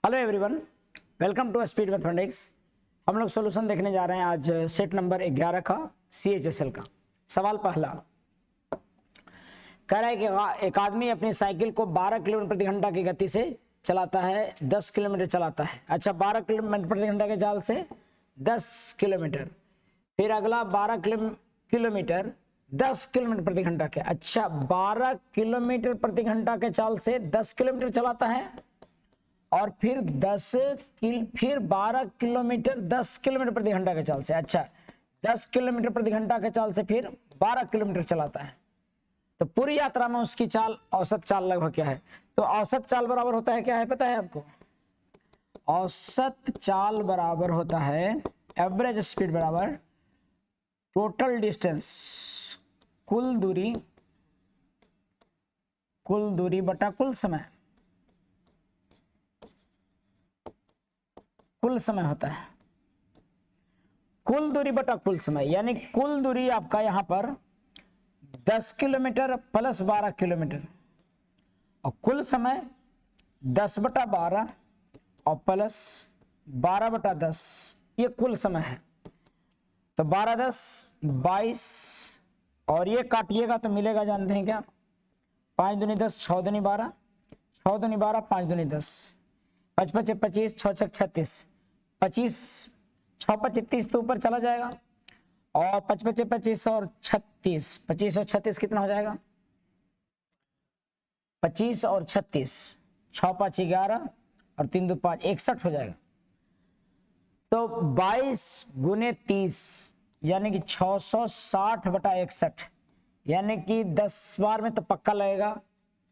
Hello everyone, welcome to speed mathematics. हम लोग solution देखने जा रहे हैं आज सेट नंबर 11 का CHSL का। सवाल पहला कह रहा है कि एक आदमी अपनी साइकिल को 12 किलोमीटर प्रति घंटा की गति से चलाता है, 10 किलोमीटर चलाता है। अच्छा, 12 किलोमीटर प्रति घंटा के चाल से 10 किलोमीटर, फिर अगला 12 किलोमीटर 10 किलोमीटर प्रति घंटा के। अच्छा, 12 किलोमीटर प्रति घंटा के चाल से 10 किलोमीटर चलाता है और फिर 12 किलोमीटर 10 किलोमीटर प्रति घंटा के चाल से। अच्छा, 10 किलोमीटर प्रति घंटा के चाल से फिर 12 किलोमीटर चलाता है। तो पूरी यात्रा में उसकी चाल, औसत चाल लगभग क्या है? तो औसत चाल बराबर होता है क्या है पता है आपको? औसत चाल बराबर होता है एवरेज स्पीड बराबर टोटल डिस्टेंस, कुल दूरी बटा कुल समय। कुल समय होता है कुल दूरी बटा कुल समय, यानी कुल दूरी आपका यहां पर 10 किलोमीटर प्लस 12 किलोमीटर और कुल समय 10 बटा 12 और प्लस 12 बटा 10, ये कुल समय है। तो 12 10 22 और ये काटिएगा तो मिलेगा, जानते हैं क्या? 5 दूनी 10, 6 दूनी 12, 6 दूनी 12, 5 दूनी 10, 5 5 25, 6 6 36, 25 6 25 30 तो ऊपर चला जाएगा और 5 5 25 और 36, 25 और 36 कितना हो जाएगा? 25 और 36, 6 5 11 और 3 2 5, 61 हो जाएगा। तो 22 गुने 30 यानी कि 660 बटा 61, यानी कि 10 बार में तो पक्का लगेगा,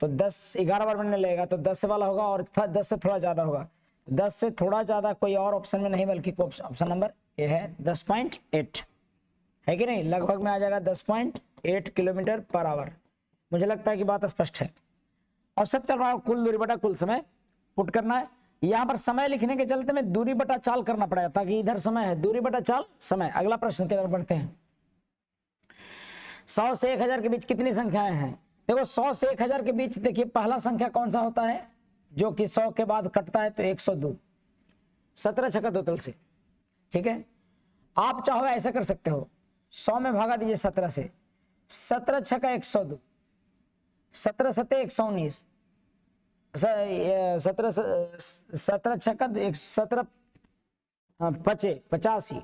तो 11 बार में नहीं लगेगा, तो 10 वाला होगा और 10 से थोड़ा ज्यादा होगा। 10 से थोड़ा ज्यादा कोई और ऑप्शन में नहीं, बल्कि ऑप्शन नंबर ए है 10.8, है कि नहीं? लगभग में आ जाएगा 10.8 किलोमीटर पर आवर। मुझे लगता है कि बात स्पष्ट है। औसत चल रहा है कुल दूरी बटा कुल समय पुट करना है। यहां पर समय लिखने के चलते में दूरी बटा चाल करना पड़ेगा, ताकि इधर समय है, दूरी बटा चाल समय। अगला प्रश्न की तरफ बढ़ते हैं। 100 से 1000 के बीच कितनी संख्याएं हैं? देखो, 100 से 1000 के बीच देखिए पहला संख्या कौन सा होता है जो कि 100 के बाद कटता है? तो 102, 17 छक्का 2 तल से। ठीक है, आप चाहो ऐसा कर सकते हो, 100 में भागा दीजिए 17 से, 17 छक्का 102, 17 सत्ते 119, 17 छक्का 17 पचे 85,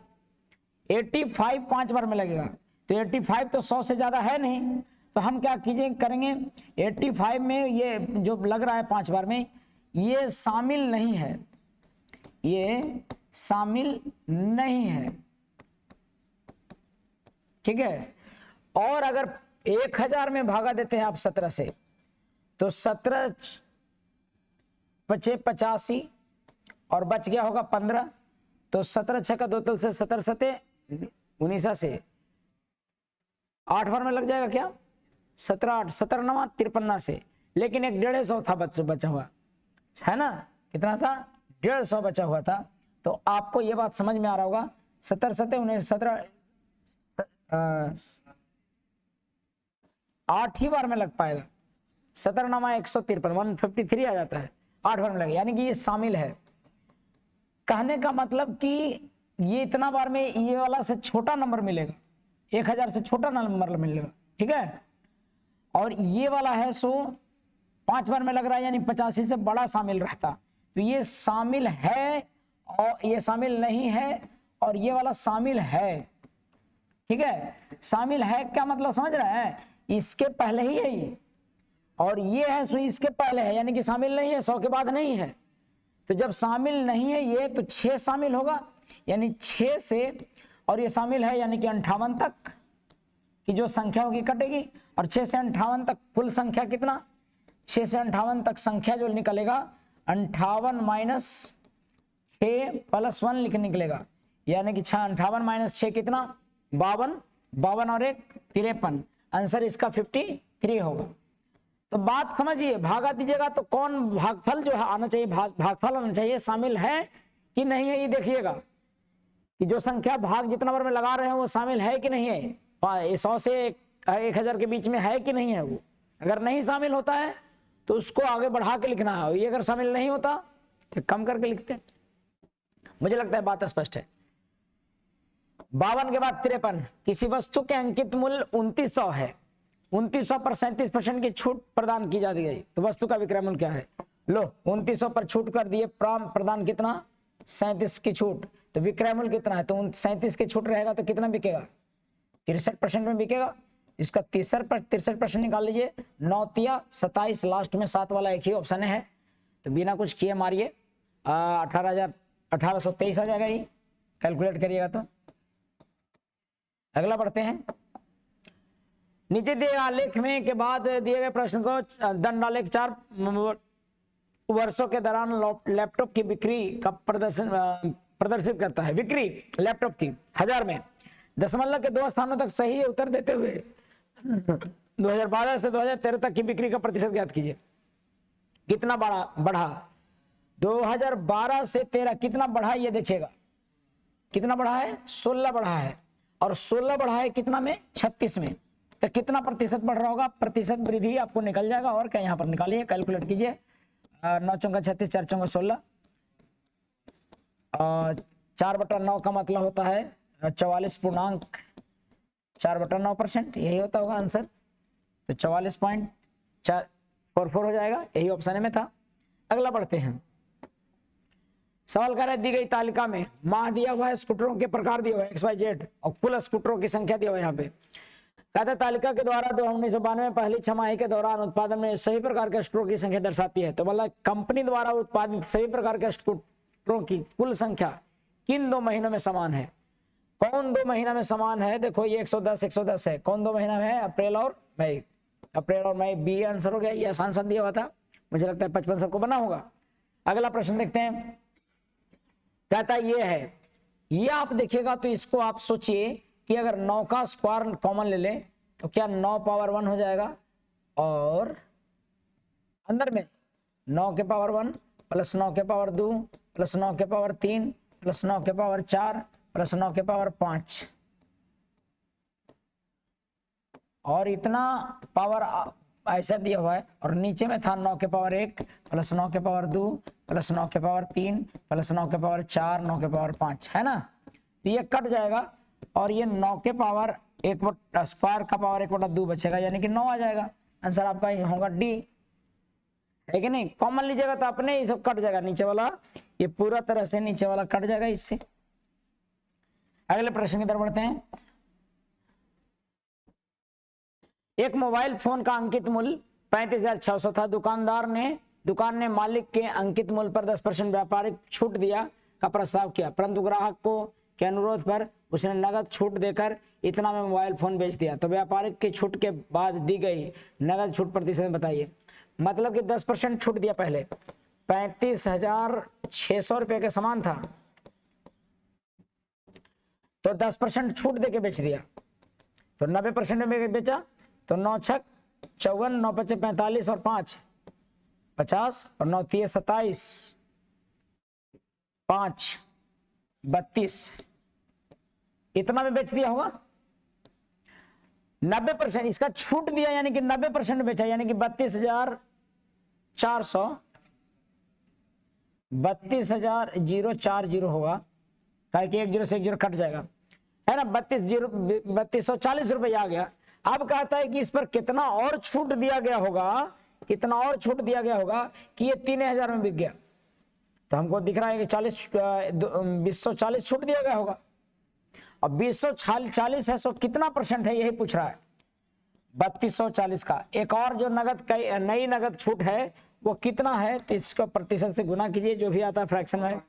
85 5 बार में लगेगा। तो 85 तो 100 से ज्यादा है नहीं, तो हम क्या करेंगे 85 में ये जो लग रहा है 5 बार में, ये शामिल नहीं है, ये शामिल नहीं है। ठीक है, और अगर 1000 में भागा देते हैं आप 17 से, तो 17 पचे 85 और बच गया होगा 15, तो 17 छक्का 2 तल से 17 सते 19 से 8 बार में लग जाएगा क्या? 17 8 17 9 53 से। लेकिन एक 150 था बचा हुआ है ना? कितना था? 150 बचा हुआ था। तो आपको ये बात समझ में आ रहा होगा, 17 सते 19 17 8 ही बार में लग पाएगा। 17 9 153 153 आ जाता है, 8 बार में लगे, यानी कि ये शामिल है। कहने का मतलब कि ये इतना बार में ये वाला से छोटा नंबर मिलेगा, 1000 से छोटा नंबर मिलेगा। ठीक है, और ये वाला है 100 5 बार में लग रहा है, यानी 85 से बड़ा शामिल रहता। तो ये शामिल है और ये शामिल नहीं है, और ये वाला शामिल है। ठीक है, शामिल है क्या मतलब समझ रहे हैं? इसके पहले ही है ये, और ये है सो इसके पहले है, यानी कि शामिल नहीं है, 100 के बाद नहीं है। तो जब शामिल नहीं है ये, तो 6 शामिल होगा, यानी 6 से, और ये शामिल है यानी कि 58 तक की जो संख्या होगी कटेगी, और 6 से 58 तक कुल संख्या कितना? 6 से 58 तक संख्या जो निकलेगा 58 माइनस 6 प्लस 1 निकलेगा, यानी कि 58 माइनस 6 कितना? 52, 52 और 1 53। आंसर इसका 53 होगा। तो बात समझिए, भागा दीजिएगा तो कौन भागफल जो है आना चाहिए, भागफल आना चाहिए, शामिल है कि नहीं है, ये देखिएगा कि जो संख्या भाग जितना बार में लगा रहे हैं वो शामिल है कि नहीं है, 100 से 1000 के बीच में है कि नहीं है। वो अगर नहीं शामिल होता है तो उसको आगे बढ़ा के लिखना है, ये अगर शामिल नहीं होता तो कम करके लिखते हैं। मुझे लगता है बात स्पष्ट है। 52 के बाद 53, किसी वस्तु के अंकित मूल्य 2900 है, 2900 पर 37% की छूट प्रदान की जाती है, तो वस्तु का विक्रय मूल्य क्या है? लो 2900 पर छूट कर दिए, प्रदान कितना? 37 की छूट, तो विक्रय मूल्य कितना है? तो 37 की छूट रहेगा तो कितना बिकेगा? 63% में बिकेगा। इसका 63% निकाल लीजिए, 9 तिया 27, लास्ट में 7 वाला एक ही ऑप्शन है, तो बिना कुछ किए मारिए 1823 आ जाएगा, ये कैलकुलेट करिएगा तो। अगला बढ़ते हैं। नीचे दिए आलेख में के बाद दिए गए प्रश्न को दंडालेख 4 वर्षों के दौरान लैपटॉप की बिक्री का प्रदर्शित करता है। बिक्री लैपटॉप की 1000 में दशमलव के 2 स्थानों तक सही उत्तर देते हुए 2012 से 2013 तक की बिक्री का प्रतिशत ज्ञात कीजिए। कितना बढ़ा 2012 से 13 कितना बढ़ा, ये देखिएगा कितना बढ़ा है? 16 बढ़ा है, और 16 बढ़ा है कितना में? 36 में, तो कितना प्रतिशत बढ़ रहा होगा? प्रतिशत वृद्धि आपको निकल जाएगा, और क्या यहाँ पर निकालिए, कैलकुलेट कीजिए। 9 चौका 36, 4 चौका 16, 4/9 का मतलब होता है 44.4/9%, यही होता होगा आंसर, तो 44.444 हो जाएगा, यही ऑप्शन में था। अगला बढ़ते हैं। सवाल कर रहा है दी गई तालिका में माह दिया हुआ है, स्कूटरों के प्रकार दिया हुआ है XYZ, और कुल स्कूटरों की संख्या दिया हुआ है यहाँ पे। कहता है तालिका के द्वारा 1992 में पहली छमाही के दौरान उत्पादन में सभी प्रकार के स्कूटरों की संख्या दर्शाती है, तो मतलब कंपनी द्वारा उत्पादित सभी प्रकार के स्कूटरों की कुल संख्या किन 2 महीनों में समान है? कौन 2 महीना में समान है? देखो ये 110 है, कौन 2 महीना में है? अप्रैल और मई, अप्रैल और मई, बी आंसर हो गया। ये आसान सा दिया हुआ था, मुझे लगता है 55 सबको बना होगा। अगला प्रश्न देखते हैं। कहता ये है, ये आप देखिएगा तो इसको आप सोचिए कि अगर 9 का स्क्वायर कॉमन ले लें तो क्या 9 पावर 1 हो जाएगा, और अंदर में 9 के पावर 1 प्लस 9 के पावर 2 प्लस 9 के पावर 3 प्लस 9 के पावर 4 प्लस 9 के पावर 5, और इतना पावर ऐसा दिया हुआ है, और नीचे में था 9 के पावर 1 प्लस 9 के पावर 2 प्लस 9 के पावर 3 प्लस 9 के पावर 4 9 के पावर 5, है ना? तो ये कट जाएगा, और ये 9 के पावर स्क्वायर का पावर 1/2 बचेगा, यानी कि 9 आ जाएगा। आंसर आपका ये होगा डी, है कि नहीं? कॉमन लीजिएगा तो अपने ये सब कट जाएगा, नीचे वाला ये पूरा तरह से नीचे वाला कट जाएगा इससे। अगले प्रश्न की तरफ बढ़ते हैं। एक मोबाइल फोन का अंकित मूल्य 35,600 था। दुकान ने मालिक के अंकित मूल्य पर 10% व्यापारिक छूट दिया का प्रस्ताव किया, परंतु ग्राहक को के अनुरोध पर उसने नगद छूट देकर इतना में मोबाइल फोन बेच दिया, तो व्यापारिक की छूट के बाद दी गई नगद छूट प्रतिशत बताइए। मतलब कि 10% छूट दिया, पहले 35,600 रुपये के समान था, तो 10% छूट देके बेच दिया, तो 90% में बेचा, तो 9 छक 54, 9 पचे 45 और 5 50 और 9 तिये 27, 5 32, इतना में बेच दिया होगा। 90% इसका छूट दिया, यानी कि 90% बेचा, यानी कि 32,400 32,040 होगा, क्या कि 1 0 से 1 0 कट जाएगा, है ना? 32,40 रुपये आ गया। अब कहता है कि इस पर कितना और छूट दिया गया होगा, कितना और छूट दिया गया होगा कि ये 3,000 में बिक गया, तो हमको दिख रहा है कि 240 छूट दिया गया होगा। अब 240 है, सो कितना % है, यही पूछ रहा है। 3240 का एक और जो नई नगद छूट है वो कितना है, तो इसको प्रतिशत से गुना कीजिए, जो भी आता है फ्रैक्शन में,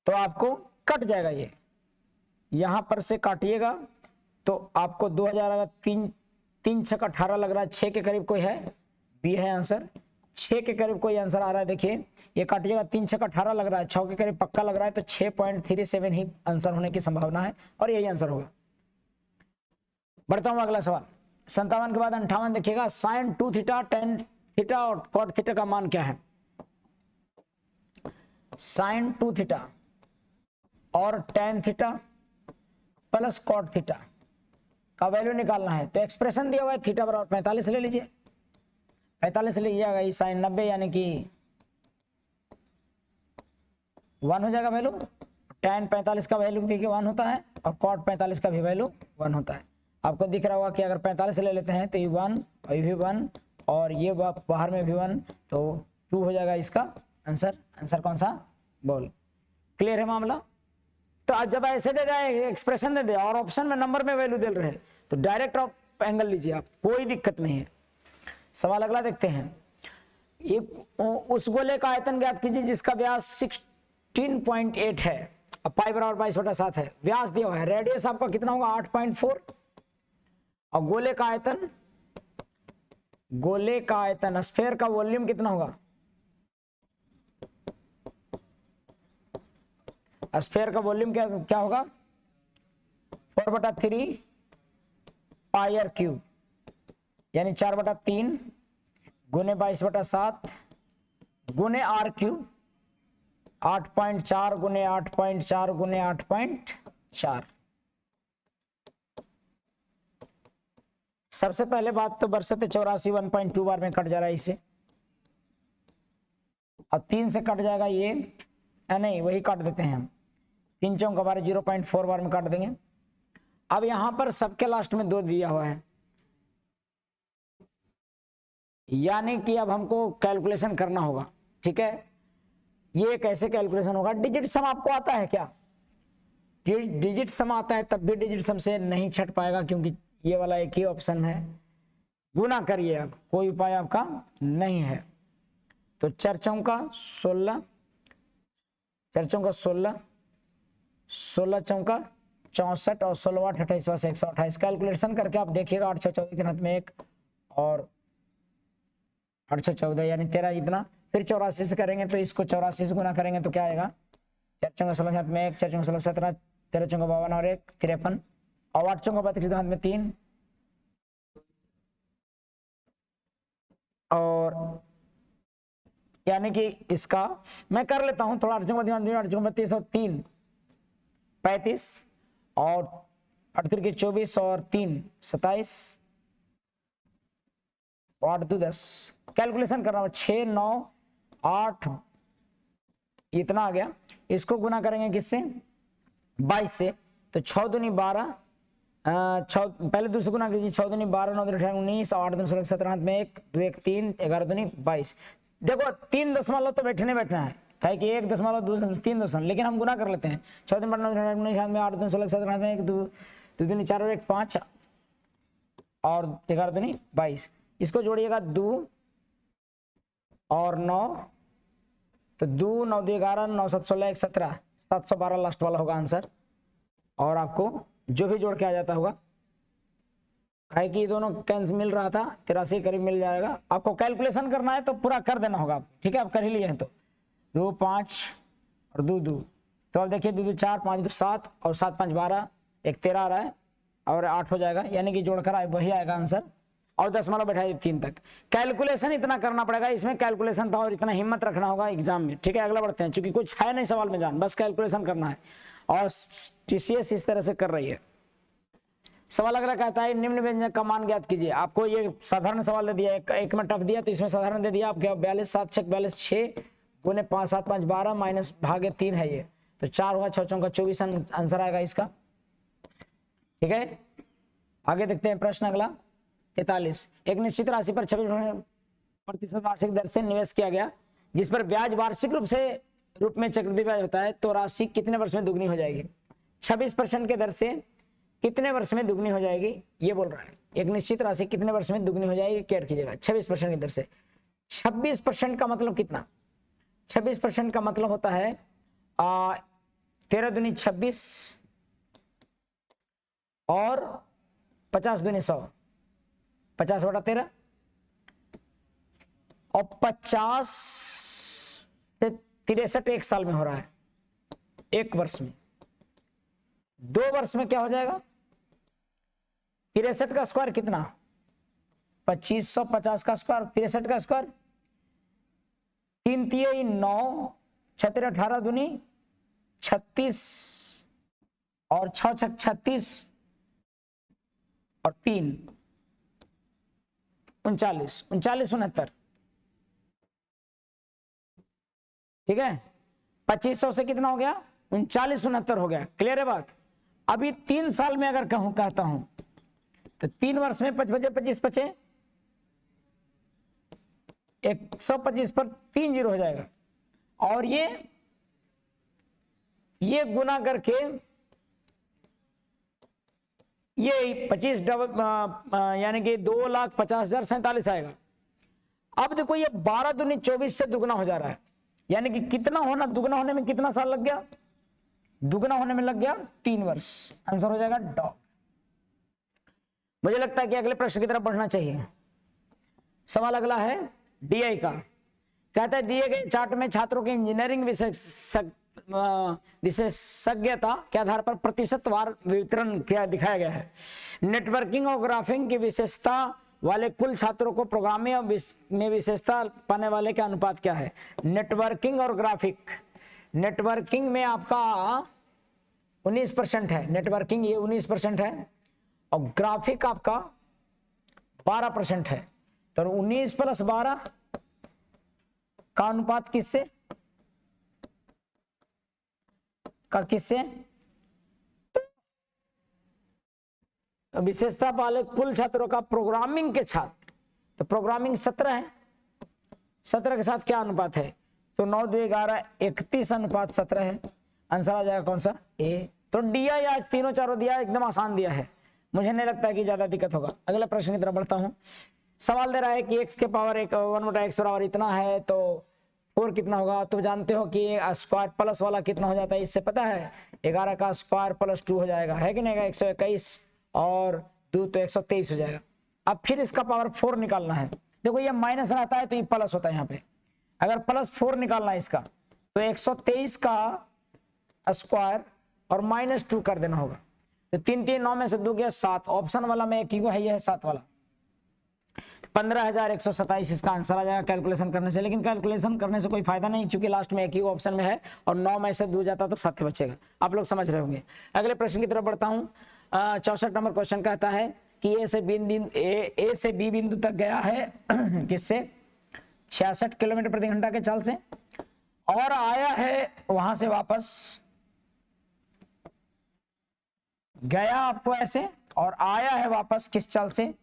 तो आपको कट जाएगा। ये यहां पर से काटिएगा तो आपको 2000 अगर 3 छक 18 लग रहा है, 6 के करीब कोई है, बी है आंसर, 6 के करीब कोई आंसर आ रहा है। देखिए ये काटिएगा, 3 छक 18 लग रहा है, 6 के करीब पक्का लग रहा है, तो 6.37 ही आंसर होने की संभावना है, और यही आंसर होगा। बढ़ता हूं अगला सवाल। 57 के बाद 58 देखिएगा। sin 2 थीटा, tan थीटा और cot थीटा का मान क्या है? sin 2 थीटा और tan theta plus cot theta का वैल्यू निकालना है, तो एक्सप्रेशन दिया हुआ है थीटा बराबर 45 ले लीजिए। 45 लिख जाएगा, ये साइन 90 यानी कि 1 हो जाएगा वैल्यू। tan 45 का वैल्यू भी 1 होता है और cot 45 का भी वैल्यू 1 होता है। आपको दिख रहा होगा कि अगर 45 ले लेते हैं तो ये 1 और ये भी 1 और ये बाहर में भी 1 तो 2 हो जाएगा इसका आंसर। आंसर कौन सा? बोल। क्लियर है मामला? तो आज जब ऐसे दे जाए एक्सप्रेशन दे दे और ऑप्शन में नंबर में वैल्यू दे रहे हैं तो डायरेक्ट आप एंगल लीजिए, आप कोई दिक्कत नहीं है। सवाल अगला देखते हैं। एक उस गोले का आयतन ज्ञात कीजिए जिसका व्यास 16.8 है, अब पाई बराबर 22/7 है, व्यास दिया हुआ है, रेडियस आपका कितना होगा 8.4 और गोले का आयतन स्फीयर का वॉल्यूम कितना होगा? स्फीयर का वॉल्यूम क्या होगा? 4/3 पाई r क्यूब यानी 4/3 गुने 22/7 गुने आर क्यूब 8.4 गुने 8.4 गुने 8.4। सबसे पहले बात तो बरसते 84 1.2 बार में कट जा रहा है इसे, अब 3 से कट जाएगा ये, नहीं वही काट देते हैं हम, 3 चौक का 0.4 बार में काट देंगे। अब यहां पर सबके लास्ट में 2 दिया हुआ है, यानी कि अब हमको कैलकुलेशन करना होगा। ठीक है, ये कैसे कैलकुलेशन होगा? डिजिट सम आपको आता है क्या? डिजिट सम आता है तब भी डिजिट सम से नहीं छट पाएगा क्योंकि ये वाला एक ही ऑप्शन है, गुना करिए, अब कोई उपाय आपका नहीं है। तो 4 चौका 16, 4 चौका 16, 16 चौका 64 और 16 8 28 128 कैलकुलेशन करके आप देखिएगा। 8 6 14 के हाथ में 1 और 8 6 14 यानी 13 इतना, फिर 84 से करेंगे तो इसको 84 से गुना करेंगे तो क्या आएगा? 4 चौका 16 हाथ में 1, 4 चौका 16 17, 13 चौका 52 और 1 53 और 8 चौका 32 हाथ में 3 और यानी कि इसका मैं कर लेता हूं थोड़ा। 8 चौका 32 और 3 35 और 8 3 24 और 3 27 और 8 2 10 कैलकुलेशन कर रहा हूं। 6 9 8 इतना आ गया, इसको गुना करेंगे किससे? 22 से, तो 6 दूनी 12, 6 पहले 2 से गुना कीजिए, 6 दूनी 12 9 दूनी 19 8 दूनी 16 17 हाथ में 1 2 1 3 11 दूनी 22। देखो 3 दशमलव तो बैठने बैठना है, कहे कि 1 दशमलव 2 3 दशमलव, लेकिन हम गुना कर लेते हैं। 6 दूनी 12 9 19 हाथ में 8 दूनी 16 17 हाथ में 1 2 दूनी 4 और 1 5 और 11 दूनी 22। इसको जोड़िएगा 2 और 9 तो 2 9 2 11 9 7 16 1 17 712 लास्ट वाला होगा आंसर। और आपको जो भी जोड़ के आ जाता होगा, काहे कि दोनों कैंसिल मिल रहा था 83 करीब मिल जाएगा। आपको कैलकुलेशन करना है तो पूरा कर देना होगा, ठीक है, आप कर ही लिए हैं तो 2 5 और 2 2 तो अब देखिए 2 2 4 5 2 7 और 7 5 12 1 13 आ रहा है और 8 हो जाएगा, यानी कि जोड़कर आए वही आएगा आंसर। और दशमलव बैठाइए 3 तक। कैलकुलेशन इतना करना पड़ेगा, इसमें कैलकुलेशन था और इतना हिम्मत रखना होगा एग्जाम में। ठीक है, अगला बढ़ते हैं, चूंकि कुछ है नहीं सवाल में जान, बस कैलकुलेशन करना है और टीसीएस इस तरह से कर रही है। सवाल अगला कहता है निम्न व्यंजक का मान ज्ञात कीजिए। आपको ये साधारण सवाल दे दिया, एक में टफ दिया तो इसमें साधारण दे दिया। आपके 42 7 6 42 6 गुने 5 7 5 12 माइनस भागे 3 है ये, तो 4 हुआ 6 चौका 24 आंसर आएगा इसका। ठीक है, आगे देखते हैं प्रश्न अगला 43। एक निश्चित राशि पर 26% वार्षिक दर से निवेश किया गया जिस पर ब्याज वार्षिक रूप में चक्रवृद्धि ब्याज होता है, तो राशि कितने वर्ष में दुगनी हो जाएगी? 26% के दर से कितने वर्ष में दुगनी हो जाएगी, ये बोल रहा है। एक निश्चित राशि कितने वर्ष में दुगनी हो जाएगी, केयर कीजिएगा। 26% की दर से। 26% का मतलब कितना? 26% का मतलब होता है 13 दूनी 26 और 50 दूनी 100, 50 बटा 13 और 50 से 63 एक साल में हो रहा है, एक वर्ष में। 2 वर्ष में क्या हो जाएगा? 63 का स्क्वायर कितना? 2550 का स्क्वायर, 63 का स्क्वायर 3 3 9 6 18 दूनी 36 और 6 6 36 और 3 39, 39, 69, ठीक है। 2500 से कितना हो गया? 39, 69 हो गया। क्लियर है बात? अभी 3 साल में अगर कहता हूं तो 3 वर्ष में 25 बचे 125 पर 3 जीरो हो जाएगा, और ये गुना करके ये 25 यानी कि 2,50,47 आएगा। अब देखो ये 12 दूनी 24 से दुगना हो जा रहा है, यानी कि कितना होना, दुगना होने में कितना साल लग गया? दुगना होने में लग गया 3 वर्ष। आंसर हो जाएगा डॉग। मुझे लगता है कि अगले प्रश्न की तरफ बढ़ना चाहिए। सवाल अगला है डीआई का। कहता है दिए गए चार्ट में छात्रों के इंजीनियरिंग विशेषज्ञता के आधार पर प्रतिशतवार वितरण क्या दिखाया गया है। नेटवर्किंग और ग्राफिंग की विशेषता वाले कुल छात्रों को प्रोग्रामिंग में विशेषता पाने वाले का अनुपात क्या है? नेटवर्किंग और ग्राफिक, नेटवर्किंग में आपका 19% है, नेटवर्किंग ये 19% है, और ग्राफिक आपका 12% है। तो 19 + 12 का अनुपात किससे तो विशेषता वाले कुल छात्रों का प्रोग्रामिंग के छात्र, तो प्रोग्रामिंग 17 है, 17 के साथ क्या अनुपात है? तो 9, 2, 11, 31 अनुपात 17 है। आंसर आ जाएगा कौन सा? ए। तो दिया या तीनों चारों दिया, एकदम आसान दिया है, मुझे नहीं लगता है कि ज्यादा दिक्कत होगा। अगला प्रश्न की तरफ बढ़ता हूं। सवाल दे रहा है कि x के पावर 1/x बराबर इतना है तो 4 कितना होगा? तो जानते हो कि स्क्वायर प्लस वाला कितना हो जाता है, इससे पता है 11 का स्क्वायर + 2 हो जाएगा, है कि नहीं? 121 और 2 तो 123 हो जाएगा। अब फिर इसका पावर 4 निकालना है। देखो ये माइनस रहता है तो ये प्लस होता है, यहाँ पे अगर +4 निकालना है इसका तो 123 का स्क्वायर और -2 कर देना होगा। तो 3, 3, 9 में से 2 गया 7, ऑप्शन वाला में एक ही है, ये है 7 वाला। 15,127 इसका आंसर आ जाएगा कैलकुलेशन करने से। लेकिन कैलकुलेशन करने से कोई फायदा नहीं, क्योंकि लास्ट में एक ही ऑप्शन में है और 9 में से 2 जाता तो 7 बचेगा। आप लोग समझ रहे होंगे। अगले प्रश्न की तरफ बढ़ता हूं। 64 नंबर क्वेश्चन कहता है कि ए से बी बिंदु तक गया है किससे? 66 किलोमीटर प्रति घंटा के चाल से, और आया है वहां से वापस, गया आपको ऐसे और आया है वापस किस चाल से?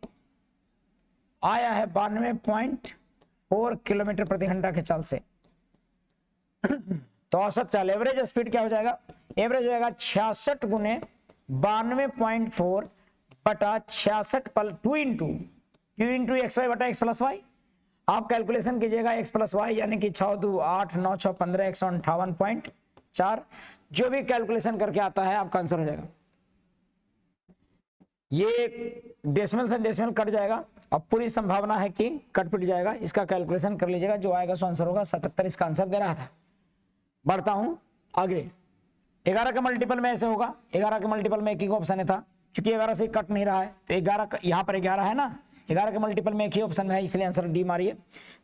आया है 92.4 किलोमीटर प्रति घंटा के चाल से। तो औसत चाल, एवरेज स्पीड क्या हो जाएगा? एवरेज हो जाएगा 66 गुने 92.4 बटा 66 2 इंटू XY बटा X + Y। आप कैलकुलेशन कीजिएगा X + Y, यानी कि 6, 2, 8, 9, 6, 15, 158.4। जो भी कैलकुलेशन करके आता है आपका आंसर हो जाएगा। ये डेसिमल से डेसिमल कट जाएगा, अब पूरी संभावना है कि कट पिट जाएगा। इसका कैलकुलेशन कर लीजिएगा, जो आएगा सो आंसर होगा। 77 इसका आंसर दे रहा था। बढ़ता हूं आगे। 11 के मल्टीपल में ऐसे होगा, 11 के मल्टीपल में एक ही ऑप्शन था, क्योंकि 11 से कट नहीं रहा है तो 11 यहाँ पर 11 है ना, 11 के मल्टीपल में एक ही ऑप्शन में है, इसलिए आंसर डी मारिए।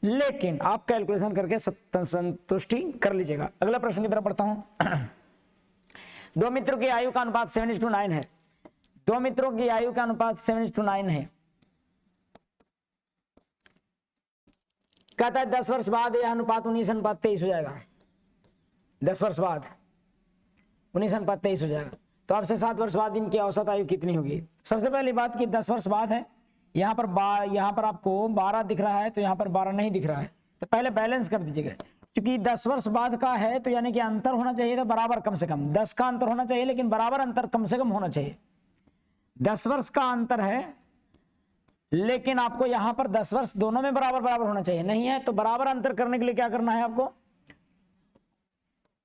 लेकिन आप कैलकुलेशन करके संतुष्टि कर लीजिएगा। अगला प्रश्न की तरफ बढ़ता हूं। 2 मित्रों की आयु का अनुपात 7:9 है। 2 मित्रों की आयु का अनुपात 7:9 है। कहता है 10 वर्ष बाद यह अनुपात 19:23 हो जाएगा। 10 वर्ष बाद 19:23 हो जाएगा। तो आपसे 7 वर्ष बाद इनकी औसत आयु कितनी होगी? सबसे पहली बात कि 10 वर्ष बाद है, यहाँ पर आपको 12 दिख रहा है, तो यहाँ पर 12 नहीं दिख रहा है, तो पहले बैलेंस कर दीजिएगा। क्योंकि 10 वर्ष बाद का है तो यानी कि अंतर होना चाहिए था बराबर, कम से कम 10 का अंतर होना चाहिए, लेकिन बराबर अंतर कम से कम होना चाहिए। 10 वर्ष का अंतर है, लेकिन आपको यहां पर 10 वर्ष दोनों में बराबर बराबर होना चाहिए। नहीं है तो बराबर अंतर करने के लिए क्या करना है आपको?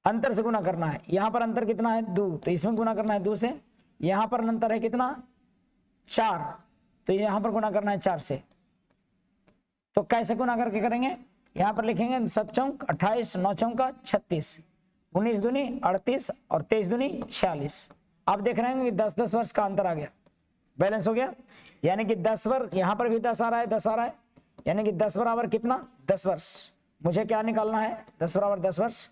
अंतर से गुना करना है। यहां पर अंतर कितना है? 2, तो इसमें गुना करना है 2 से। यहां पर अंतर है कितना? 4, तो यहां पर गुना करना है 4 से। तो कैसे गुना करके करेंगे? यहां पर लिखेंगे 7 चौक 28, 9 चौका 36, 19 दूनी 38 और 23 दूनी 46। आप देख रहे हैं कि 10-10 वर्ष का अंतर आ गया, बैलेंस हो गया। यानी कि 10 वर्ष, यहां पर भी 10 आ रहा है, 10 आ रहा है, यानी कि 10 बराबर कितना? 10 वर्ष। मुझे क्या निकालना है? 10 बराबर 10 वर्ष,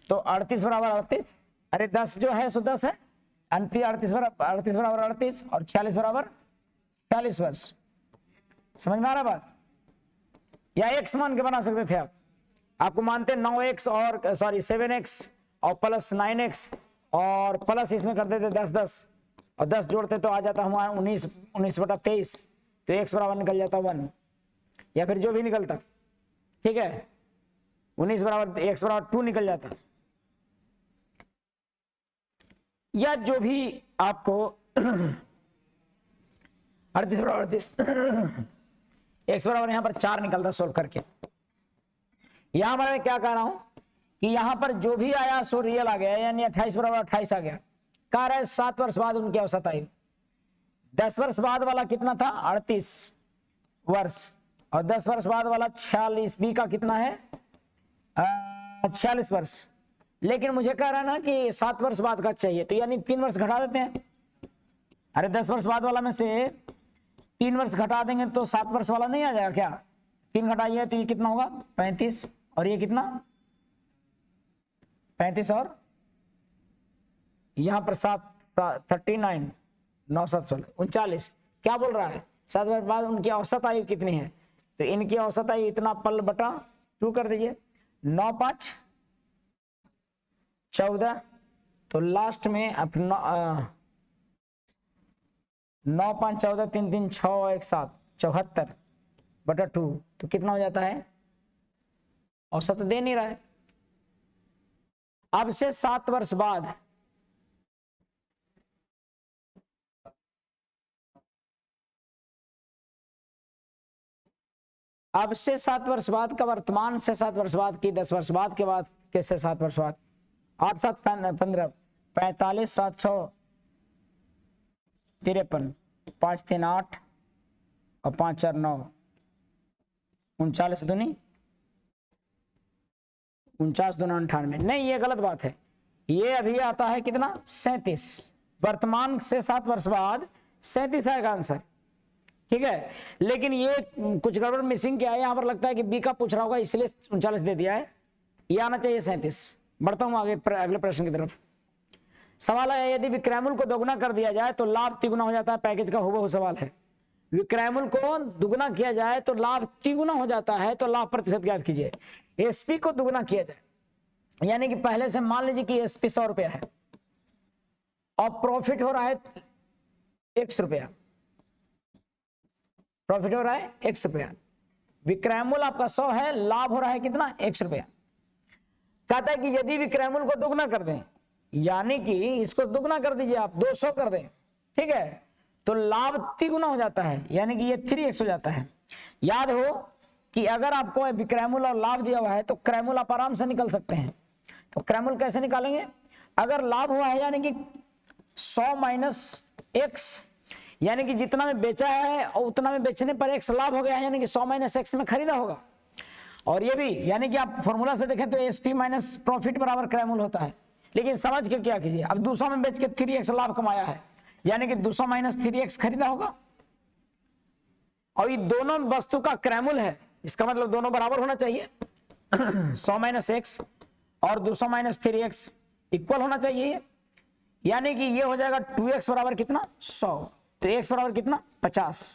तो 38 बराबर 38, अरे 10 जो है सो 10 है, 38 बराबर 38 और 46 बराबर 40 वर्ष। समझ में आ रहा बात? या x मान के बना सकते थे आप, आपको मानते 9x और सॉरी 7x और प्लस 9x और प्लस इसमें कर देते 10 और 10 जोड़ते तो आ जाता हमारा 19/23, तो x बराबर निकल जाता 1, या फिर जो भी निकलता, ठीक है, 19 बराबर x बराबर 2 निकल जाता, या जो भी आपको 38 बराबर x बराबर यहां पर 4 निकलता सोल्व करके। यहां पर मैं क्या कह रहा हूं कि यहां पर जो भी आया सो रियल आ गया, यानी 28 बराबर 28 आ गया। कह रहा है 7 वर्ष बाद उनकी औसत आयु, 10 वर्ष बाद वाला कितना था 38 वर्ष, और 10 वर्ष बाद वाला 46, बी का कितना है 46 वर्ष। लेकिन मुझे कह रहा है ना कि 7 वर्ष बाद का चाहिए, तो यानी 3 वर्ष घटा देते हैं। अरे 10 वर्ष बाद वाला में से 3 वर्ष घटा देंगे तो 7 वर्ष वाला नहीं आ जाएगा क्या? 3 घटाइए तो ये कितना होगा 35, और ये कितना 35 और यहां पर 39 9 7 16 39। क्या बोल रहा है 7 वर्ष बाद उनकी औसत आयु कितनी है? तो इनकी औसत आयु इतना पल बटा 2 कर दीजिए, 9 5 14, तो लास्ट में अपना 9 5 14 3 3 6 1 7 74 बटा 2, तो कितना हो जाता है? औसत दे नहीं रहा है। अब से 7 वर्ष बाद अब से 7 वर्ष बाद का, वर्तमान से 7 वर्ष बाद की, 10 वर्ष बाद के बाद कैसे 7 वर्ष बाद, 8 7 15 45 7 6 53 5 3 8 और 5 4 9 39 दूनी 49 दूना 98। नहीं, ये गलत बात है, ये अभी आता है कितना 37, वर्तमान से 7 वर्ष बाद 37 आएगा आंसर, ठीक है। लेकिन ये कुछ गड़बड़ मिसिंग क्या है, यहाँ पर लगता है कि बी का पूछ रहा होगा इसलिए 39 दे दिया है, ये आना चाहिए 37। बढ़ता हूं आगे अगले प्रश्न की तरफ। सवाल है यदि विक्रयमूल्य को दोगुना कर दिया जाए तो लाभ तिगुना हो जाता है, पैकेज का हुबहू सवाल है। विक्रयमूल्य को दुगुना किया जाए तो लाभ तिगुना हो जाता है, तो लाभ प्रतिशत ज्ञात कीजिए। एसपी को दुगुना किया जाए, यानी कि पहले से मान लीजिए कि एसपी 100 रुपया है और प्रॉफिट हो रहा है 100 रुपया, प्रॉफिट हो रहा है 100 रुपया, विक्रयमूल्य आपका 100 है, लाभ हो रहा है कितना 100 रुपया। कहता है कि यदि विक्रयमूल्य को दुगना कर दें, यानी कि इसको दुगना कर दीजिए आप 200 कर दें, ठीक है, तो लाभ तिगुना हो जाता है, यानी कि ये 3x हो जाता है। याद हो कि अगर आपको विक्रयमूल्य और लाभ दिया हुआ है तो क्रयमूल्य आप आराम से निकल सकते हैं। तो क्रयमूल्य कैसे निकालेंगे? अगर लाभ हुआ है यानी कि 100 माइनस x, यानी कि जितना में बेचा है और उतना में बेचने पर x लाभ हो गया है, यानी कि 100 माइनस x में खरीदा होगा। और ये भी यानी कि आप फॉर्मूला से देखें तो एसपी माइनस प्रॉफिट बराबर क्रयमूल्य होता है। लेकिन समझ के क्या कीजिए, अब 200 में बेच के 3x लाभ कमाया है, यानी कि 200 माइनस 3x खरीदा होगा, और ये दोनों वस्तु का क्रयमूल्य है, इसका मतलब दोनों बराबर होना चाहिए। 100 माइनस x और 200 माइनस 3x इक्वल होना चाहिए, यानी कि ये हो जाएगा 2x बराबर कितना 100, तो x बराबर कितना 50।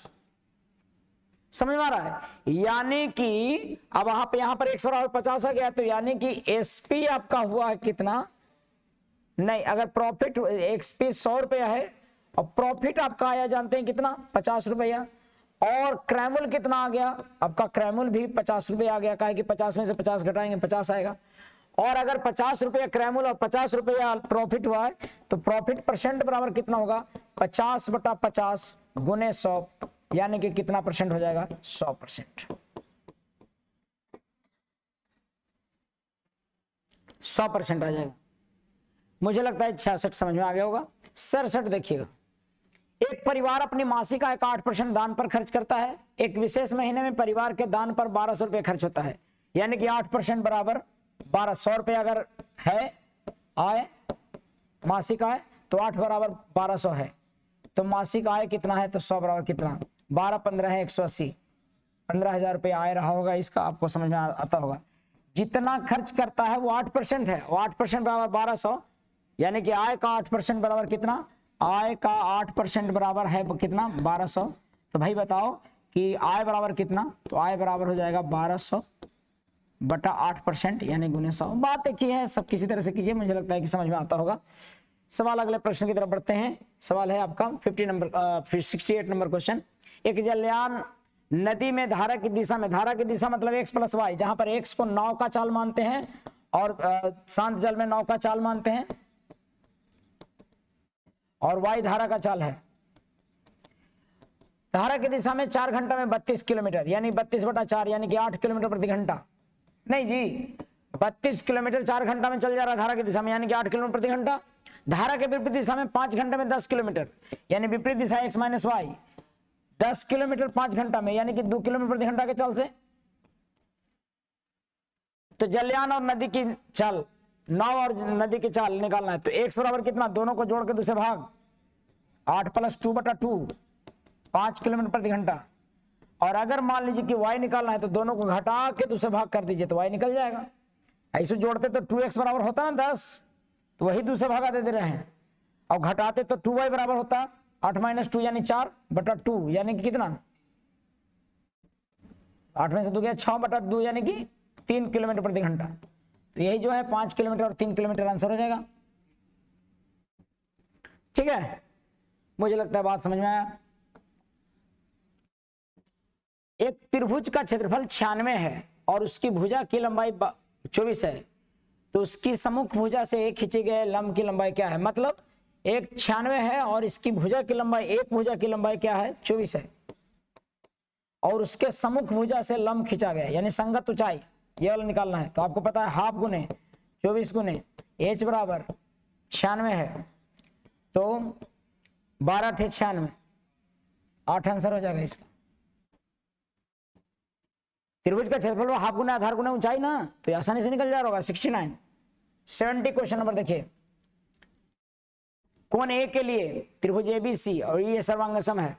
समझ में आ रहा है? यानी कि अब यहां पर x बराबर 50 आ गया, तो यानी कि एसपी आपका हुआ है कितना, नहीं, अगर प्रॉफिट एक्सपी 100 रुपया है और प्रॉफिट आपका आया जानते हैं कितना 50 रुपया, और क्रयमूल्य कितना आ गया आपका, क्रयमूल्य भी 50 रुपया आ गया, कहा कि 50 में से 50 घटाएंगे 50 आएगा। और अगर 50 रुपया क्रयमूल्य और 50 रुपया प्रॉफिट हुआ है तो प्रॉफिट परसेंट बराबर कितना होगा 50 बटा 50 गुने 100, यानी कि कितना परसेंट हो जाएगा 100%। 100% आ जाएगा। मुझे लगता है 66 समझ में आ गया होगा। 67 देखिएगा, एक परिवार अपनी मासिक आय का 8% दान पर खर्च करता है। एक विशेष महीने में परिवार के दान पर 1200 रुपये खर्च होता है, यानी कि 8% बराबर 1200 रुपये अगर है आय, मासिक आय, तो 8 बराबर 1200 है, तो मासिक आय कितना है, तो 100 बराबर कितना 12 15 है 180, 15,000 रुपये आय रहा होगा इसका, आपको समझ में आता होगा। जितना खर्च करता है वो 8% है, वो 8% बराबर 1200, यानी कि आय का 8% बराबर कितना, आय का 8% बराबर है कितना 1200। तो भाई बताओ कि आय बराबर कितना, तो आय बराबर हो जाएगा 1200 बटा 8% यानी गुने 100। बात एक ही है, सब किसी तरह से कीजिए, मुझे लगता है कि समझ में आता होगा। सवाल अगले प्रश्न की तरफ बढ़ते हैं। सवाल है आपका 68 नंबर क्वेश्चन। एक जलयान नदी में धारा की दिशा में, धारा की दिशा मतलब x + y, जहां पर x को नाव का चाल मानते हैं और शांत जल में नाव का चाल मानते हैं और y धारा का चाल है। धारा की दिशा में 4 घंटा में 32 किलोमीटर यानी 32/4 यानी कि 8 किलोमीटर प्रति घंटा, नहीं जी 32 किलोमीटर 4 घंटा में चल जा रहा है धारा की दिशा में यानी कि 8 किलोमीटर प्रति घंटा। धारा के विपरीत दिशा में 5 घंटे में 10 किलोमीटर यानी विपरीत दिशा x - y 10 किलोमीटर 5 घंटा में यानी कि 2 किलोमीटर प्रति घंटा के चाल से। तो जलयान और नदी की चाल, नाव और नदी की चाल निकालना है। तो x बराबर कितना, दोनों को जोड़ के दूसरे भाग 8 + 2/2 5 किलोमीटर प्रति घंटा। और अगर मान लीजिए कि y निकालना है तो दोनों को घटा के दूसरे भाग कर दीजिए तो y निकल जाएगा। ऐसे जोड़ते तो 2x बराबर होता ना 10, तो वही दूसरे भागा दे रहे हैं, और घटाते तो 2y बराबर होता 8 - 2 यानी 4/2 यानी कि कितना, 8 में से 2 गया 6/2 यानी कि 3 किलोमीटर प्रति घंटा। तो यही जो है 5 किलोमीटर और 3 किलोमीटर आंसर हो जाएगा। ठीक है, मुझे लगता है बात समझ में आया। एक त्रिभुज का क्षेत्रफल 96 है और उसकी भुजा की लंबाई 24 है, तो उसकी सम्मुख भुजा से खींचे गए लंब की लंबाई क्या है। मतलब एक 96 है और इसकी भुजा की लंबाई, एक भुजा की लंबाई क्या है 24 है और उसके सम्मुख भुजा से लंब खींचा गया यानी संगत ऊंचाई, ये वाला निकालना है। तो आपको पता है हाफ गुने 24 गुने h बराबर 96 है, तो 12 थे 96, 8 आंसर हो जाएगा इसका। त्रिभुज का क्षेत्रफल हाफ गुना आधार गुना ऊंचाई ना, तो आसानी से निकल जा रहा होगा। 69 70 क्वेश्चन नंबर देखिए। कोण ए के लिए त्रिभुज एबीसी और ये सर्वांगसम है।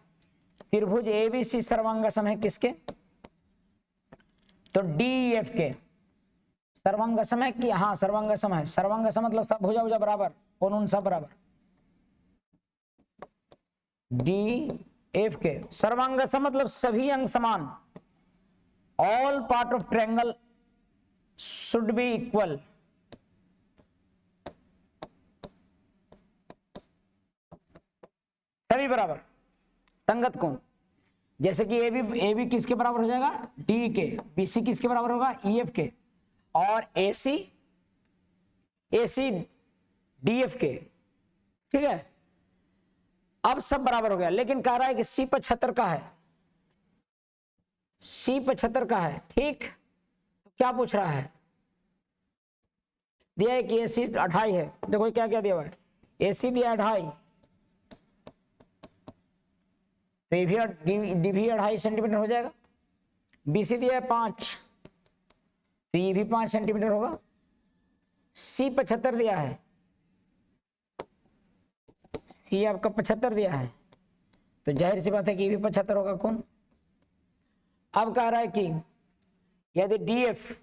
त्रिभुज एबीसी सर्वांगसम है किसके, तो डीएफ के। सर्वांगसम है कि, हाँ सर्वांगसम है। सर्वांगसम मतलब सब भुजा भुजा बराबर, कोण उन सब बराबर। डीएफ के सर्वांगसम मतलब सभी अंग समान, all part of triangle should be equal। सभी बराबर संगत कोण, जैसे कि ए बी किसके बराबर हो जाएगा, डी के। बीसी किसके बराबर होगा, ईएफ के। और एसी डीएफ के। ठीक है, अब सब बराबर हो गया, लेकिन कह रहा है कि सी 75 का है, सी 75 का है। ठीक, तो क्या पूछ रहा है, दिया है कि एसी 2.5 है। देखो क्या क्या दिया हुआ है, एसी दिया 2.5, तो डी भी 2.5 सेंटीमीटर हो जाएगा। बीसी दिया है 5, तो ये भी 5 सेंटीमीटर होगा। सी 75 दिया है, सी आपका 75 दिया है, तो जाहिर सी बात है कि ये भी 75 होगा कौन। अब कह रहा है कि यदि डीएफ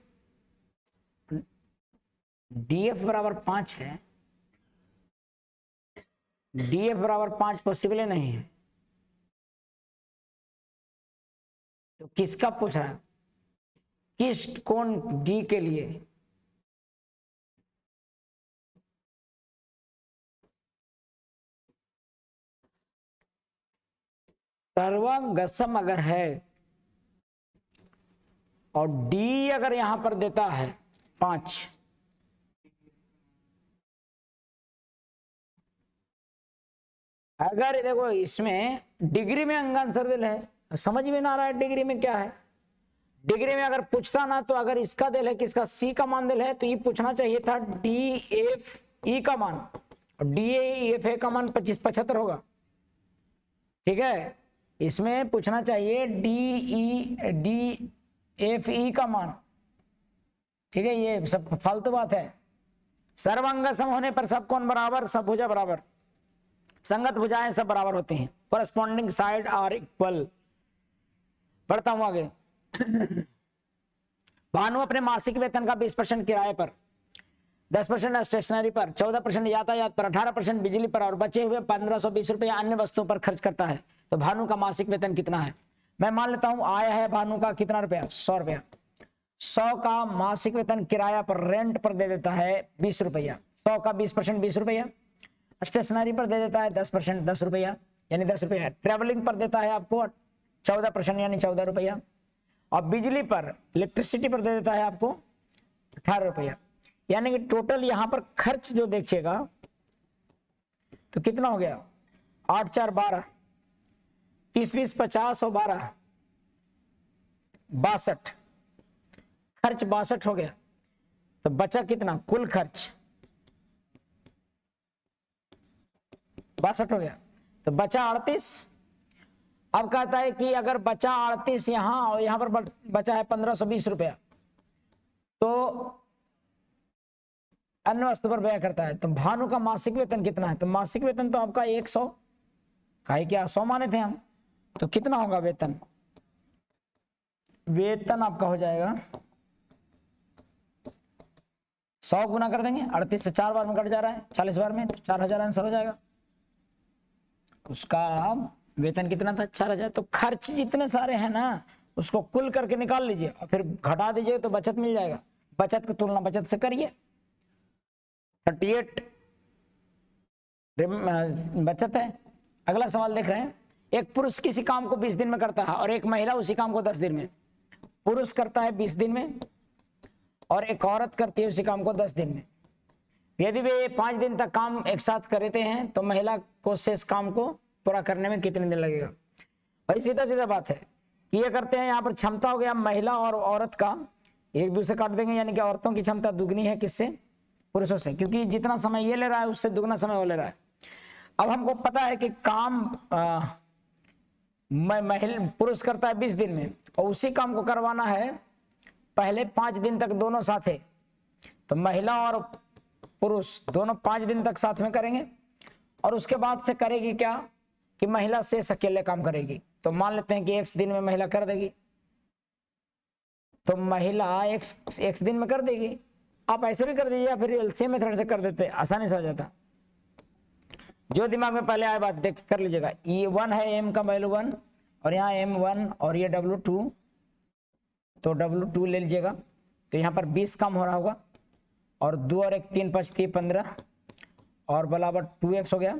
बराबर 5 है, डीएफ बराबर 5 पॉसिबल नहीं है, तो किसका पूछ रहा है, किस कोण डी के लिए। सर्वांगसम अगर है और डी अगर यहां पर देता है 5, अगर देखो इसमें डिग्री में अंगांतर दिल है, समझ में ना आ रहा है डिग्री में क्या है। डिग्री में अगर पूछता ना, तो अगर इसका दिल है किसका, सी का मान दिल है, तो ये पूछना चाहिए था डी एफ ई का मान, और डी एफ ए का मान 75 होगा। ठीक है, इसमें पूछना चाहिए डी एफ ई का मान। ठीक है, ये सब फालतू बात है। सर्वांगसम होने पर सब कोण बराबर, सब भुजा बराबर, संगत भुजाएं सब बराबर होती हैं, कोरस्पॉन्डिंग साइड आर इक्वल। बढ़ता हूं आगे। भानु अपने मासिक वेतन का 20% किराए पर, 10% स्टेशनरी पर, 14% यातायात पर, 18% बिजली पर और बचे हुए 1520 रुपये अन्य वस्तुओं पर खर्च करता है। तो भानु का मासिक वेतन कितना है। मैं मान लेता हूं आया है भानु का कितना रुपया, 100 रुपया। 100 का मासिक वेतन किराया पर रेंट पर दे देता है 20 रुपया। 100 का 20% 20 रुपया। स्टेशनरी पर दे देता है 10% 10 रुपया यानी 10 रुपया। ट्रेवलिंग पर देता है आपको 14% यानी 14 रुपया। और बिजली पर, इलेक्ट्रिसिटी पर दे देता है आपको 18 रुपया। यानी कि टोटल यहां पर खर्च जो देखिएगा तो कितना हो गया, 8 4 12, 30 20 50 और 12 62, खर्च 62 हो गया। तो बचा कितना, कुल खर्च 62 हो गया, तो बचा 38। अब कहता है कि अगर बचा 38 यहां और यहां पर बचा है 1520 रुपया, तो अन्य वस्तु पर व्यय करता है। तो भानु का मासिक वेतन कितना है, तो मासिक वेतन तो आपका 100 का क्या 100 माने थे हम, तो कितना होगा वेतन, वेतन आपका हो जाएगा 100 गुना कर देंगे, 38 से 4 बार में कट जा रहा है, 40 बार में, तो 4000 आंसर हो जाएगा। उसका वेतन कितना था, 4000। तो खर्च जितने सारे हैं ना उसको कुल करके निकाल लीजिए और फिर घटा दीजिए तो बचत मिल जाएगा। बचत की तुलना बचत से करिए। 38 बचत है। अगला सवाल देख रहे हैं, एक पुरुष किसी काम को 20 दिन में करता है और एक महिला उसी काम को 10 दिन में। पुरुष करता है 20 दिन में और एक औरत करती है उसी काम को 10 दिन में। यदि वे 5 दिन तक काम एक साथ करते हैं तो महिला को शेष काम को पूरा करने में कितने दिन लगेगा। भाई सीधा सीधा बात है कि ये करते हैं, यहाँ पर क्षमता हो गया महिला और औरत का, एक दूसरे काट देंगे, यानी कि औरतों की क्षमता दुगनी है किससे, पुरुषों से, क्योंकि जितना समय ये ले रहा है उससे दुगना समय वो ले रहा है। अब हमको पता है कि काम पुरुष करता है 20 दिन में और उसी काम को करवाना है पहले 5 दिन तक दोनों साथ है, तो महिला और पुरुष दोनों 5 दिन तक साथ में करेंगे और उसके बाद से करेगी क्या कि महिला शेष अकेले काम करेगी। तो मान लेते हैं कि x दिन में महिला कर देगी, तो महिला x दिन में कर देगी। आप ऐसे भी कर दीजिए या फिर एलसीएम मेथड से कर देते, आसानी से हो जाता। जो दिमाग में पहले आए बात देख कर लीजिएगा। ये 1 है, m का वैल्यू 1 और यहाँ m1 और ये W2, तो W2 ले लीजिएगा। तो यहाँ पर 20 कम हो रहा होगा और 2 और 1 3 5 3 15 और बराबर 2x हो गया,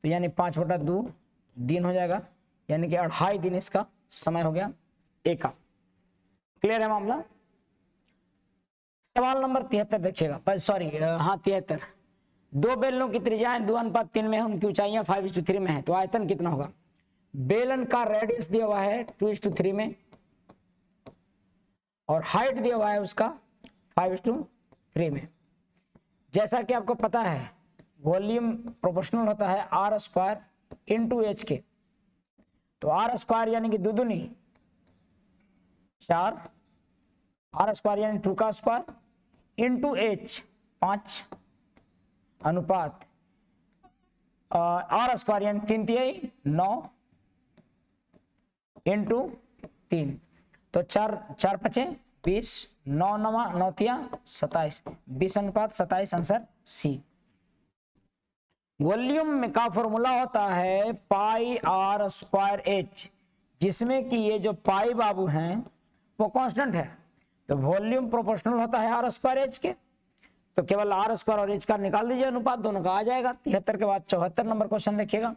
तो यानी 5/2 दिन हो जाएगा, यानी कि 2.5 दिन इसका समय हो गया ए का। क्लियर है मामला। सवाल नंबर 73 देखिएगा, सॉरी हाँ 73। 2 बेलनों की त्रिज्याएं 2:3 में है, उनकी ऊंचाइयां 5:3 में है, तो आयतन कितना होगा। बेलन का रेडियस दिया हुआ है 2:3 में और हाइट दिया हुआ है उसका 5:3 में। जैसा कि आपको पता है वॉल्यूम प्रोपोर्शनल होता है r² इंटू एच के, तो r² यानी कि दुदुनी 4, r² यानी 2 का स्क्वायर इंटू h 5 अनुपात r² यानी 3 तिहाई 9 इंटू 3, तो 4 4 5 20 9 9 तिया 27, 20 अनुपात 27 आंसर सी। वॉल्यूम में का फॉर्मूला होता है पाई r²h, जिसमें कि ये जो पाई बाबू हैं वो कांस्टेंट है, तो वॉल्यूम प्रोपोर्शनल होता है r²h के, तो केवल r² और h का निकाल दीजिए अनुपात, दोनों का आ जाएगा। 73 के बाद 74 नंबर क्वेश्चन देखिएगा।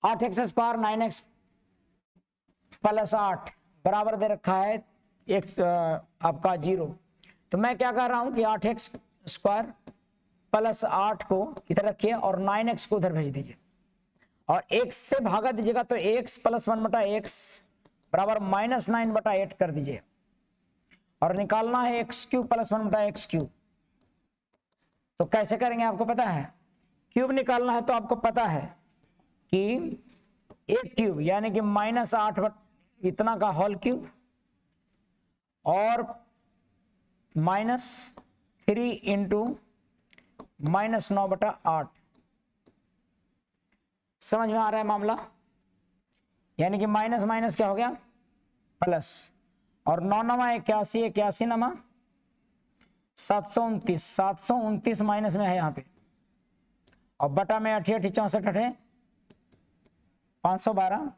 8x² 9x + 8 बराबर दे रखा है x आपका 0, तो मैं क्या कर रहा हूं कि 8x² + 8 को इधर रखिए और 9x को उधर भेज दीजिए और x से भागा दीजिएगा, तो x + 1/x बराबर -9/8 कर दीजिए और निकालना है x³ + 1/x³। तो कैसे करेंगे आपको पता है, क्यूब निकालना है तो आपको पता है कि 1 क्यूब यानी कि -8 इतना का होल क्यूब और -3 इंटू -9/8। समझ में आ रहा है मामला, यानी कि माइनस माइनस क्या हो गया प्लस, और 9 नमा 81, 81 नमा 729, 729 माइनस में है यहाँ पे, और बटा में 88 64 512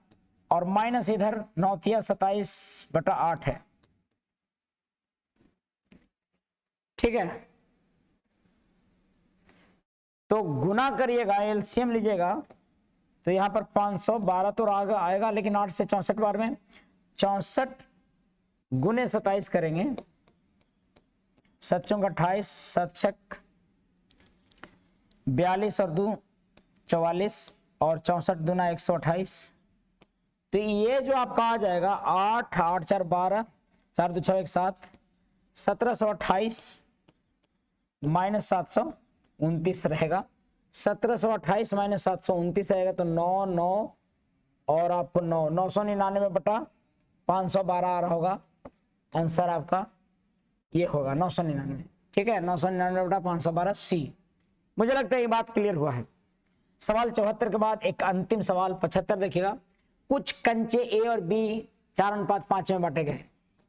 और माइनस इधर 9×27/8 है। ठीक है, तो गुना करिएगा, एलसीएम लीजिएगा, तो यहां पर 512 तो आएगा, लेकिन 8 से 64 बार में 64 गुने 27 करेंगे, 7 चौक 28, 7 छक 42 और 2 44 और 64 दूना 128। तो ये जो आपका आ जाएगा 8 8 4 12 4 2 6 1 7 1728 माइनस 729 रहेगा। 1728 माइनस 729 रहेगा, तो 9 9 और आपको 9 999/512 आ रहा होगा। आंसर आपका ये होगा 999। ठीक है, 999/512 सी। मुझे लगता है ये बात क्लियर हुआ है। सवाल 74 के बाद एक अंतिम सवाल 75 देखिएगा। कुछ कंचे ए और बी 4:5 में बांटे गए।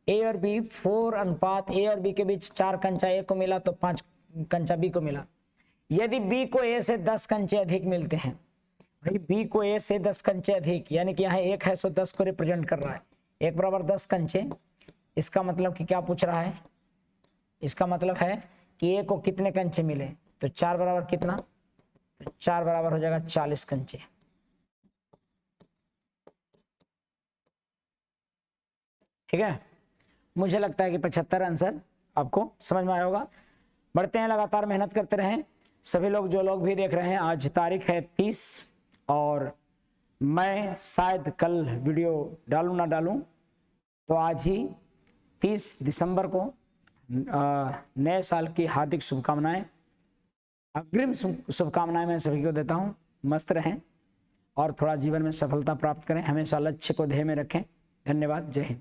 ए और बी 4 ए और बी के बीच 4 कंचा ए को मिला तो 5 कंचा बी को मिला। यदि बी को ए से 10 कंचे अधिक मिलते हैं, भाई बी को ए से 10 कंचे अधिक, यानी कि यहाँ 1 है सो 10 को रिप्रेजेंट कर रहा है, 1 बराबर 10 कंचे। इसका मतलब कि क्या पूछ रहा है, इसका मतलब है कि ए को कितने कंचे मिले, तो 4 बराबर कितना, तो 4 बराबर हो जाएगा 40 कंचे। ठीक है, मुझे लगता है कि 75 आंसर आपको समझ में आया होगा। बढ़ते हैं, लगातार मेहनत करते रहें सभी लोग, जो लोग भी देख रहे हैं। आज तारीख है 30 और मैं शायद कल वीडियो डालूं ना डालूं, तो आज ही 30 दिसंबर को नए साल की हार्दिक शुभकामनाएं, अग्रिम शुभकामनाएं मैं सभी को देता हूं। मस्त रहें और थोड़ा जीवन में सफलता प्राप्त करें, हमेशा लक्ष्य को ध्येय में रखें। धन्यवाद, जय हिंद।